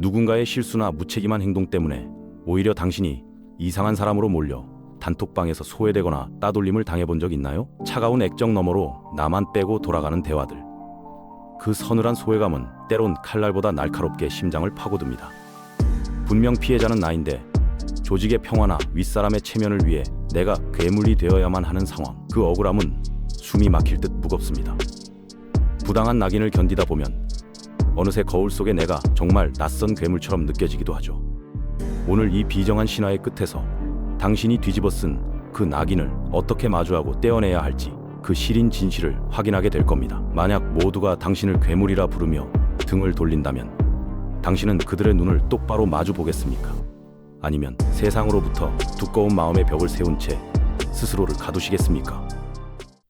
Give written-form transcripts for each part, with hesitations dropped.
누군가의 실수나 무책임한 행동 때문에 오히려 당신이 이상한 사람으로 몰려 단톡방에서 소외되거나 따돌림을 당해본 적 있나요? 차가운 액정 너머로 나만 빼고 돌아가는 대화들. 그 서늘한 소외감은 때론 칼날보다 날카롭게 심장을 파고듭니다. 분명 피해자는 나인데 조직의 평화나 윗사람의 체면을 위해 내가 괴물이 되어야만 하는 상황. 그 억울함은 숨이 막힐 듯 무겁습니다. 부당한 낙인을 견디다 보면 어느새 거울 속에 내가 정말 낯선 괴물처럼 느껴지기도 하죠. 오늘 이 비정한 신화의 끝에서 당신이 뒤집어 쓴 그 낙인을 어떻게 마주하고 떼어내야 할지 그 시린 진실을 확인하게 될 겁니다. 만약 모두가 당신을 괴물이라 부르며 등을 돌린다면 당신은 그들의 눈을 똑바로 마주 보겠습니까? 아니면 세상으로부터 두꺼운 마음의 벽을 세운 채 스스로를 가두시겠습니까?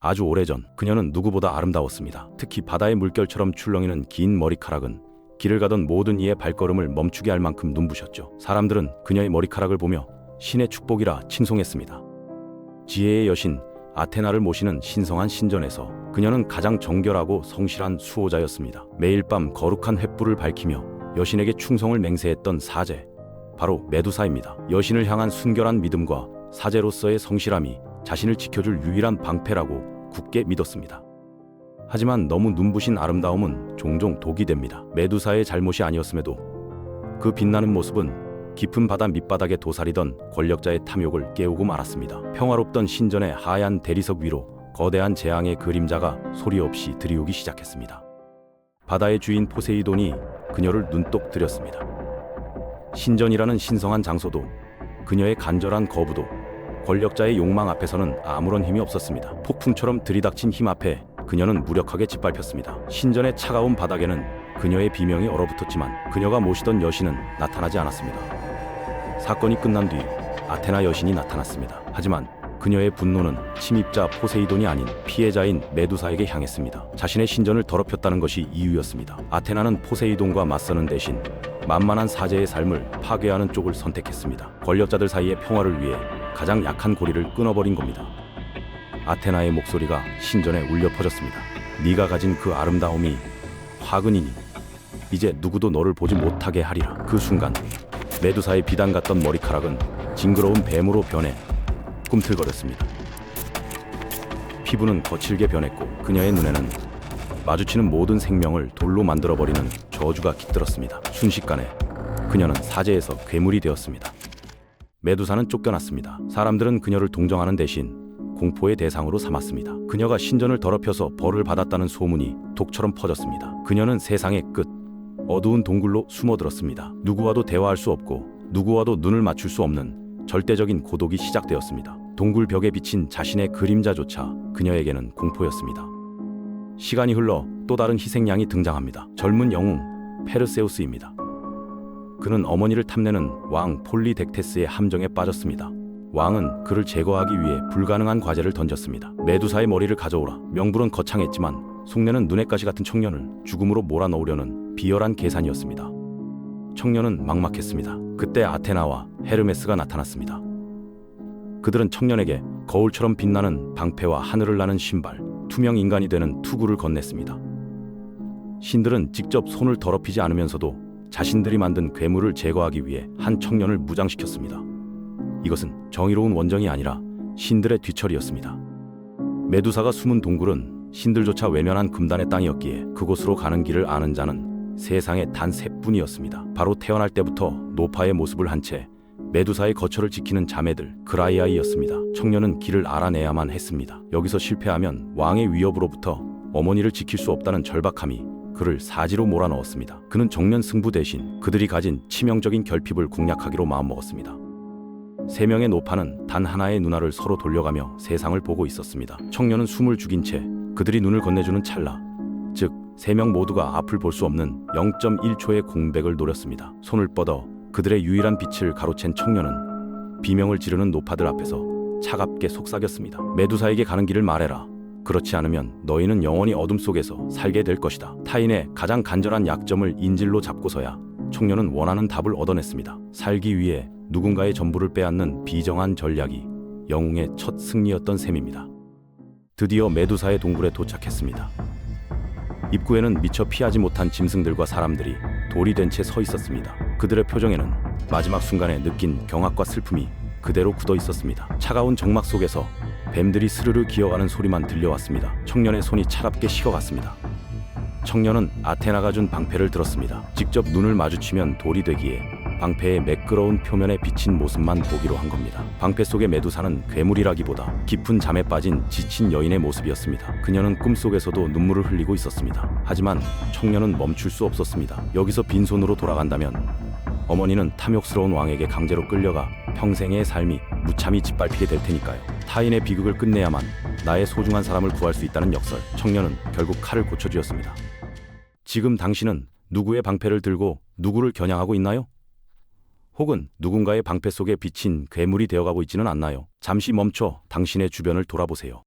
아주 오래전 그녀는 누구보다 아름다웠습니다. 특히 바다의 물결처럼 출렁이는 긴 머리카락은 길을 가던 모든 이의 발걸음을 멈추게 할 만큼 눈부셨죠. 사람들은 그녀의 머리카락을 보며 신의 축복이라 칭송했습니다. 지혜의 여신 아테나를 모시는 신성한 신전에서 그녀는 가장 정결하고 성실한 수호자였습니다. 매일 밤 거룩한 횃불을 밝히며 여신에게 충성을 맹세했던 사제, 바로 메두사입니다. 여신을 향한 순결한 믿음과 사제로서의 성실함이 자신을 지켜줄 유일한 방패라고 굳게 믿었습니다. 하지만 너무 눈부신 아름다움은 종종 독이 됩니다. 메두사의 잘못이 아니었음에도 그 빛나는 모습은 깊은 바다 밑바닥에 도사리던 권력자의 탐욕을 깨우고 말았습니다. 평화롭던 신전의 하얀 대리석 위로 거대한 재앙의 그림자가 소리 없이 들이오기 시작했습니다. 바다의 주인 포세이돈이 그녀를 눈독 들였습니다. 신전이라는 신성한 장소도 그녀의 간절한 거부도 권력자의 욕망 앞에서는 아무런 힘이 없었습니다. 폭풍처럼 들이닥친 힘 앞에 그녀는 무력하게 짓밟혔습니다. 신전의 차가운 바닥에는 그녀의 비명이 얼어붙었지만 그녀가 모시던 여신은 나타나지 않았습니다. 사건이 끝난 뒤 아테나 여신이 나타났습니다. 하지만 그녀의 분노는 침입자 포세이돈이 아닌 피해자인 메두사에게 향했습니다. 자신의 신전을 더럽혔다는 것이 이유였습니다. 아테나는 포세이돈과 맞서는 대신 만만한 사제의 삶을 파괴하는 쪽을 선택했습니다. 권력자들 사이의 평화를 위해 가장 약한 고리를 끊어버린 겁니다. 아테나의 목소리가 신전에 울려 퍼졌습니다. 네가 가진 그 아름다움이 화근이니 이제 누구도 너를 보지 못하게 하리라. 그 순간 메두사의 비단 같던 머리카락은 징그러운 뱀으로 변해 꿈틀거렸습니다. 피부는 거칠게 변했고 그녀의 눈에는 마주치는 모든 생명을 돌로 만들어버리는 저주가 깃들었습니다. 순식간에 그녀는 사제에서 괴물이 되었습니다. 메두사는 쫓겨났습니다. 사람들은 그녀를 동정하는 대신 공포의 대상으로 삼았습니다. 그녀가 신전을 더럽혀서 벌을 받았다는 소문이 독처럼 퍼졌습니다. 그녀는 세상의 끝, 어두운 동굴로 숨어들었습니다. 누구와도 대화할 수 없고 누구와도 눈을 맞출 수 없는 절대적인 고독이 시작되었습니다. 동굴 벽에 비친 자신의 그림자조차 그녀에게는 공포였습니다. 시간이 흘러 또 다른 희생양이 등장합니다. 젊은 영웅 페르세우스입니다. 그는 어머니를 탐내는 왕 폴리덱테스의 함정에 빠졌습니다. 왕은 그를 제거하기 위해 불가능한 과제를 던졌습니다. 메두사의 머리를 가져오라. 명분은 거창했지만 속내는 눈엣가시 같은 청년을 죽음으로 몰아넣으려는 비열한 계산이었습니다. 청년은 막막했습니다. 그때 아테나와 헤르메스가 나타났습니다. 그들은 청년에게 거울처럼 빛나는 방패와 하늘을 나는 신발, 투명 인간이 되는 투구를 건넸습니다. 신들은 직접 손을 더럽히지 않으면서도 자신들이 만든 괴물을 제거하기 위해 한 청년을 무장시켰습니다. 이것은 정의로운 원정이 아니라 신들의 뒤처리였습니다. 메두사가 숨은 동굴은 신들조차 외면한 금단의 땅이었기에 그곳으로 가는 길을 아는 자는 세상에 단 셋뿐이었습니다. 바로 태어날 때부터 노파의 모습을 한 채 메두사의 거처를 지키는 자매들 그라이아이였습니다. 청년은 길을 알아내야만 했습니다. 여기서 실패하면 왕의 위협으로부터 어머니를 지킬 수 없다는 절박함이 그를 사지로 몰아넣었습니다. 그는 정면 승부 대신 그들이 가진 치명적인 결핍을 공략하기로 마음먹었습니다. 세 명의 노파는 단 하나의 눈알을 서로 돌려가며 세상을 보고 있었습니다. 청년은 숨을 죽인 채 그들이 눈을 건네주는 찰나, 즉 세 명 모두가 앞을 볼 수 없는 0.1초의 공백을 노렸습니다. 손을 뻗어 그들의 유일한 빛을 가로챈 청년은 비명을 지르는 노파들 앞에서 차갑게 속삭였습니다. 메두사에게 가는 길을 말해라. 그렇지 않으면 너희는 영원히 어둠 속에서 살게 될 것이다. 타인의 가장 간절한 약점을 인질로 잡고서야 청년은 원하는 답을 얻어냈습니다. 살기 위해 누군가의 전부를 빼앗는 비정한 전략이 영웅의 첫 승리였던 셈입니다. 드디어 메두사의 동굴에 도착했습니다. 입구에는 미처 피하지 못한 짐승들과 사람들이 돌이 된 채 서 있었습니다. 그들의 표정에는 마지막 순간에 느낀 경악과 슬픔이 그대로 굳어 있었습니다. 차가운 정막 속에서 뱀들이 스르르 기어가는 소리만 들려왔습니다. 청년의 손이 차갑게 식어갔습니다. 청년은 아테나가 준 방패를 들었습니다. 직접 눈을 마주치면 돌이 되기에 방패의 매끄러운 표면에 비친 모습만 보기로 한 겁니다. 방패 속의 메두사는 괴물이라기보다 깊은 잠에 빠진 지친 여인의 모습이었습니다. 그녀는 꿈속에서도 눈물을 흘리고 있었습니다. 하지만 청년은 멈출 수 없었습니다. 여기서 빈손으로 돌아간다면 어머니는 탐욕스러운 왕에게 강제로 끌려가 평생의 삶이 무참히 짓밟히게 될 테니까요. 타인의 비극을 끝내야만 나의 소중한 사람을 구할 수 있다는 역설. 청년은 결국 칼을 고쳐주었습니다. 지금 당신은 누구의 방패를 들고 누구를 겨냥하고 있나요? 혹은 누군가의 방패 속에 비친 괴물이 되어가고 있지는 않나요? 잠시 멈춰 당신의 주변을 돌아보세요.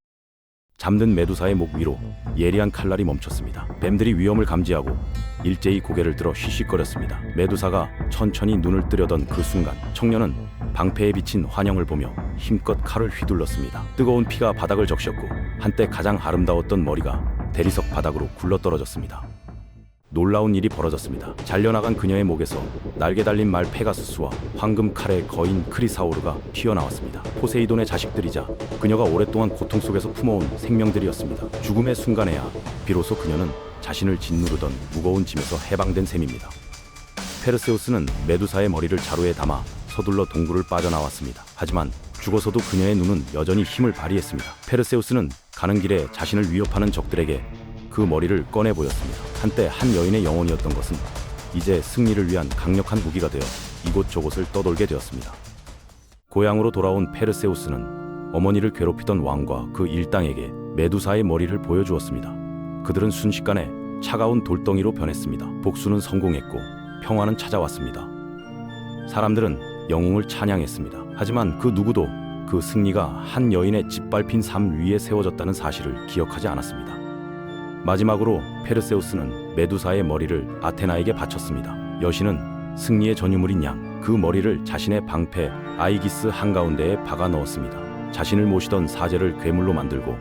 잠든 메두사의 목 위로 예리한 칼날이 멈췄습니다. 뱀들이 위험을 감지하고 일제히 고개를 들어 휘식거렸습니다. 메두사가 천천히 눈을 뜨려던 그 순간 청년은 방패에 비친 환영을 보며 힘껏 칼을 휘둘렀습니다. 뜨거운 피가 바닥을 적셨고 한때 가장 아름다웠던 머리가 대리석 바닥으로 굴러떨어졌습니다. 놀라운 일이 벌어졌습니다. 잘려나간 그녀의 목에서 날개 달린 말 페가수스와 황금 칼의 거인 크리사오르가 튀어나왔습니다. 포세이돈의 자식들이자 그녀가 오랫동안 고통 속에서 품어온 생명들이었습니다. 죽음의 순간에야 비로소 그녀는 자신을 짓누르던 무거운 짐에서 해방된 셈입니다. 페르세우스는 메두사의 머리를 자루에 담아 서둘러 동굴을 빠져나왔습니다. 하지만 죽어서도 그녀의 눈은 여전히 힘을 발휘했습니다. 페르세우스는 가는 길에 자신을 위협하는 적들에게 그 머리를 꺼내 보였습니다. 한때 한 여인의 영혼이었던 것은 이제 승리를 위한 강력한 무기가 되어 이곳저곳을 떠돌게 되었습니다. 고향으로 돌아온 페르세우스는 어머니를 괴롭히던 왕과 그 일당에게 메두사의 머리를 보여주었습니다. 그들은 순식간에 차가운 돌덩이로 변했습니다. 복수는 성공했고 평화는 찾아왔습니다. 사람들은 영웅을 찬양했습니다. 하지만 그 누구도 그 승리가 한 여인의 짓밟힌 삶 위에 세워졌다는 사실을 기억하지 않았습니다. 마지막으로 페르세우스는 메두사의 머리를 아테나에게 바쳤습니다. 여신은 승리의 전유물인 양, 그 머리를 자신의 방패 아이기스 한가운데에 박아 넣었습니다. 자신을 모시던 사제를 괴물로 만들고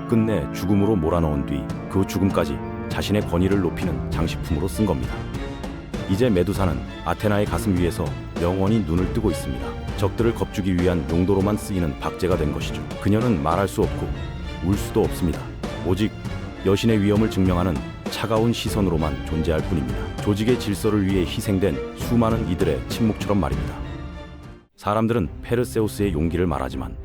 끝내 죽음으로 몰아넣은 뒤 그 죽음까지 자신의 권위를 높이는 장식품으로 쓴 겁니다. 이제 메두사는 아테나의 가슴 위에서 영원히 눈을 뜨고 있습니다. 적들을 겁주기 위한 용도로만 쓰이는 박제가 된 것이죠. 그녀는 말할 수 없고 울 수도 없습니다. 오직 여신의 위엄을 증명하는 차가운 시선으로만 존재할 뿐입니다. 조직의 질서를 위해 희생된 수많은 이들의 침묵처럼 말입니다. 사람들은 페르세우스의 용기를 말하지만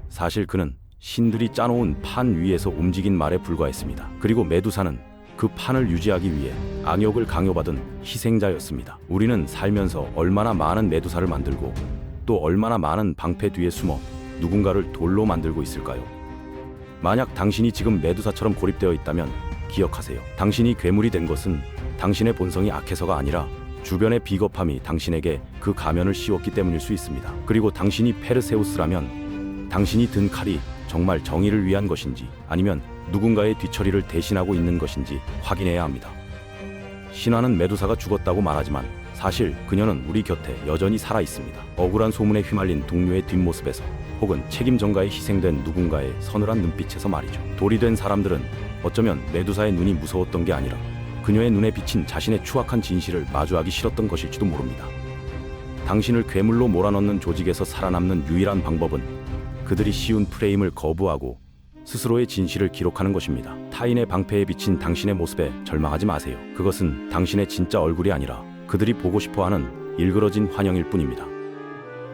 사실 그는 신들이 짜놓은 판 위에서 움직인 말에 불과했습니다. 그리고 메두사는 그 판을 유지하기 위해 악욕을 강요받은 희생자였습니다. 우리는 살면서 얼마나 많은 메두사를 만들고 또 얼마나 많은 방패 뒤에 숨어 누군가를 돌로 만들고 있을까요? 만약 당신이 지금 메두사처럼 고립되어 있다면 기억하세요. 당신이 괴물이 된 것은 당신의 본성이 악해서가 아니라 주변의 비겁함이 당신에게 그 가면을 씌웠기 때문일 수 있습니다. 그리고 당신이 페르세우스라면 당신이 든 칼이 정말 정의를 위한 것인지 아니면 누군가의 뒤처리를 대신하고 있는 것인지 확인해야 합니다. 신화는 메두사가 죽었다고 말하지만 사실 그녀는 우리 곁에 여전히 살아 있습니다. 억울한 소문에 휘말린 동료의 뒷모습에서 혹은 책임 전가에 희생된 누군가의 서늘한 눈빛에서 말이죠. 돌이 된 사람들은 어쩌면 메두사의 눈이 무서웠던 게 아니라 그녀의 눈에 비친 자신의 추악한 진실을 마주하기 싫었던 것일지도 모릅니다. 당신을 괴물로 몰아넣는 조직에서 살아남는 유일한 방법은 그들이 씌운 프레임을 거부하고 스스로의 진실을 기록하는 것입니다. 타인의 방패에 비친 당신의 모습에 절망하지 마세요. 그것은 당신의 진짜 얼굴이 아니라 그들이 보고 싶어하는 일그러진 환영일 뿐입니다.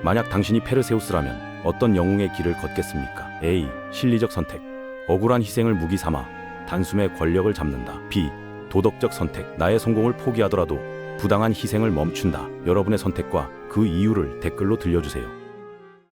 만약 당신이 페르세우스라면 어떤 영웅의 길을 걷겠습니까? A. 실리적 선택. 억울한 희생을 무기 삼아 단숨에 권력을 잡는다. B. 도덕적 선택. 나의 성공을 포기하더라도 부당한 희생을 멈춘다. 여러분의 선택과 그 이유를 댓글로 들려주세요.